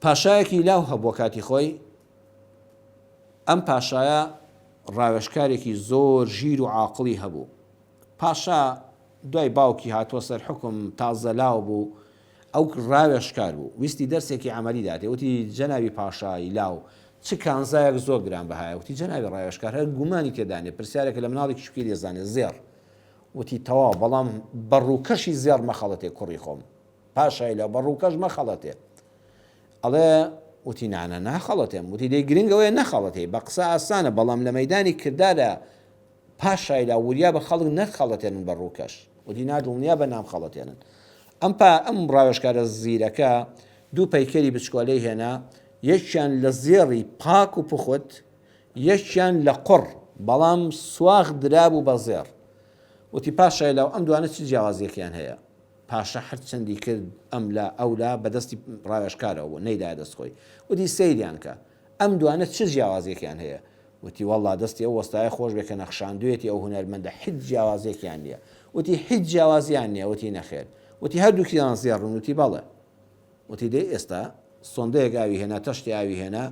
پاشایەکی لاو هەبووە کاتی خۆی ئەم پاشایە ڕاوێژکارێکی زۆر ژیر و عاقڵی هەبوو. پاشا دوای باوکی هاتووە سەر حکم تازە لاو بوو، ئەو ڕاوێژکار بوو، ویستی دەرسێکی عملی داتێ، وتی جەناوی پاشای لاو چ کانزایەک زۆر گران بەهایە، وتی جەناوی ڕاوێژکار هەر گومانی تێدانێ، پرسیارێکە لە مناڵێکی شکی لێزانێ زێڕ، وتی تەواو، بەڵام بەڕووکەشی زێڕ مەخەڵەتێ کوڕی خۆم، پاشای لاو بەڕووکەش مەخەڵەتێ. ئەڵێ وتی نانە ناخەڵەتێم، وتی دەی گرنگەوەی نەخەڵەتێ، بە قسە ئاسانە، بەڵام لە مەیدانی کردارە پاشای لاو وریا بە خەڵک نەخەڵەتێنن بەڕووکەش، وتی نادڵنیا بە نام خەڵەتێنن. ئەم ڕاوێژکارە زیرەکە دوو پەیکەری بچکۆلەی هێنا، یەکیان لە زێڕی پاک و پوخت، یەکیان لە قوڕ بەڵام سواغ درابوو بە زێڕ. وتی پاشای لاو ئەم دوانە چ جیاوازیەکیان هەیە؟ پاشا هەر چەندی کرد ئەم لا ئەولا بەدەستی ڕاوێژکارەوە بوو، نەیدایە دەستخۆی، وتی سەیریان کە ئەم دوانە چ جیاوازیەکیان هەیە؟ وتی وەڵڵا دەستی ئەو وەستایە خۆش بێ کە نەخشاندوێتی ئەو هونەرمەندە هیچ جیاوازیەکیان نییە. وتی هیچ جیاوازیان نییە، وتی نەخێر، وتی هەردووکیان زێڕن، وتی بەڵێ. وتی دەی ئێستا سۆندەیەک ئاوی هێنا، تەشتی ئاوی هێنا،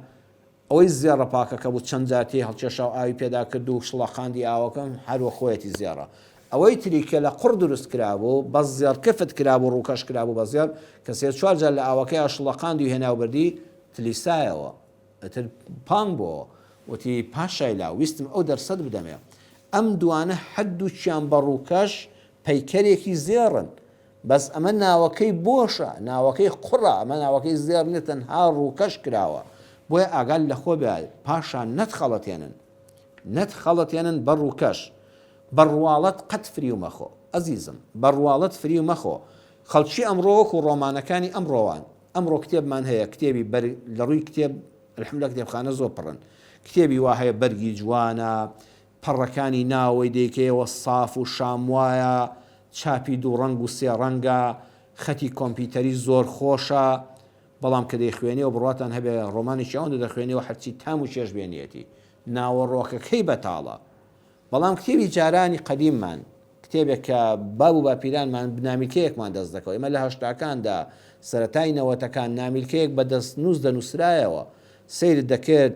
ئەوەی زێڕە پاکەکە بوو چەند جاتی هەڵکێشا و ئاوی پێدا کرد و شڵەقاندی ئاوەکەم هەروە خۆیەتی زێڕە. ئەوەی تریکە لە قوڕ دروست کرابوو بە زێڕ کەفت کرابوو، ڕووکەش کرابوو بە زێڕ، کە سێ چوار جار لە ئاوەکەی شڵەقاندی و هێنا و بردی تلیسایەوە، ئەتر پانگ بووەوە. وتی پاشای لاو ویستم ئەو دەرسەت بدەمێ، ئەم دوانە هەردووچیان بە ڕووکەش پەیکەرێکی زێڕن، بەس ئەمە ناوەکەی بۆشە، ناوەکەی قوڕە، ئەمە ناوەکەی زێڕ نیە، تەنها ڕووکەش کراوە. بۆیە ئاگال لە خۆ بێ، پاشان نەتخەڵەتێنن بە ڕووکەش. بەڕواڵەت قەت فری و مەخۆ ئەزیزم، بەڕواڵەت فری و مەخۆ. خەڵکی ئەمڕۆوەک و ڕۆمانەکانی ئەمڕۆوان، ئەمڕۆ کتێبمان هەیە، کتێبی لە ڕووی کتێب الحەمدوللا کتێبخانە زۆر پڕن، کتێبی وا هەیە بەرگی جوانە، پەڕەکانی ناوەی دەیکەوە ساف و شاموایە، چاپی دوو ڕەنگ و سێ ڕەنگە، خەتی کۆمپیوتەری زۆر خۆشە، بەڵام کە دەیخوێنێەوە بڕاتان هەبێ ڕۆمانێکی ئەوەندە دەخوێنێەوە هەرچی تام و چێژ بێنێتی، ناوەڕۆکەکەی بەتاڵە. بەڵام کتێبی جارانی قەدیممان، کتێبێک کە باب و باپیرانمان بنامیلکەیەکمان دەست دەکەوە، ئێمە لە هەشتاکاندا سەرەتای نەوەتەکان نامیلکەیەک بە دەست نووس دەنووسرایەوە، سەیرت دەکرد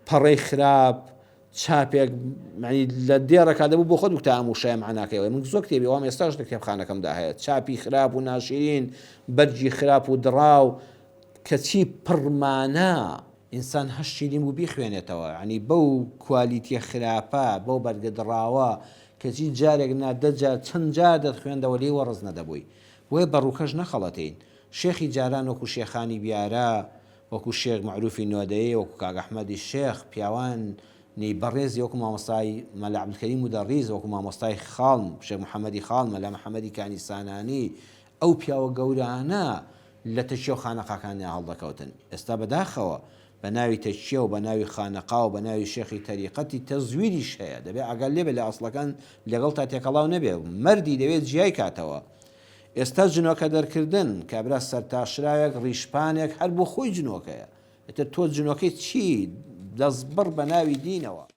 پەڕەی خراپ، چاپێک لە دێڕەکە دەبوو بۆ خۆت تا ئەموشای معناکەوە. من زۆر کتێبی وام ئێستاش لە کتێبخانەکەمدا هەیە، چاپی خراپ و ناشرین، بەرجی خراپ و دڕاو، کەچی پڕمانە ئینسان هەشتی لیم و بیخوێنێتەوە، ینی بەو کوالیتیە خراپە، بەو بەرگە دڕاوە کەچی جارێک نادەجار چەند جار دەخوێندەوە لێ وەڕز نەدەبووی. وێ بەڕووکەش نەخەڵەتین. شێخی جاران وەکو شێخانی بیارە، وەکو شێخ معروفی نۆدەیە، وەکو کاک ئەحمەدی شێخ، پیاوان نی بەڕێزی وەکو مامۆستای مەلا عەبدولکەریم مودەڕیز، وەکو مامۆستای خاڵم شێخ محەممەدی خاڵ، مەلا محەممەدی کانیسانانی، ئەو پیاوە گەورانە لە تەشیە و خانەقاکانیان هەڵدەکەوتن. ئێستا بەداخەوە بە ناوی تەشیە و بە ناوی خانەقا و بە ناوی شێخی تەریقەتی تەزویریش هەیە، دەبێت ئاگال لێبێ لە ئەسڵەکان لەگەڵ تا تێکەڵاو نەبێ، مەردی دەوێت جیای کاتەوە. ئێستا جنۆکە دەرکردن کابرا سەرتاشراوێک ڕیشپانێک هەر بۆ خۆی جنۆکەیە، ئێتر تۆ جنۆکەی چی دەستبڕ بە ناوی دینەوە.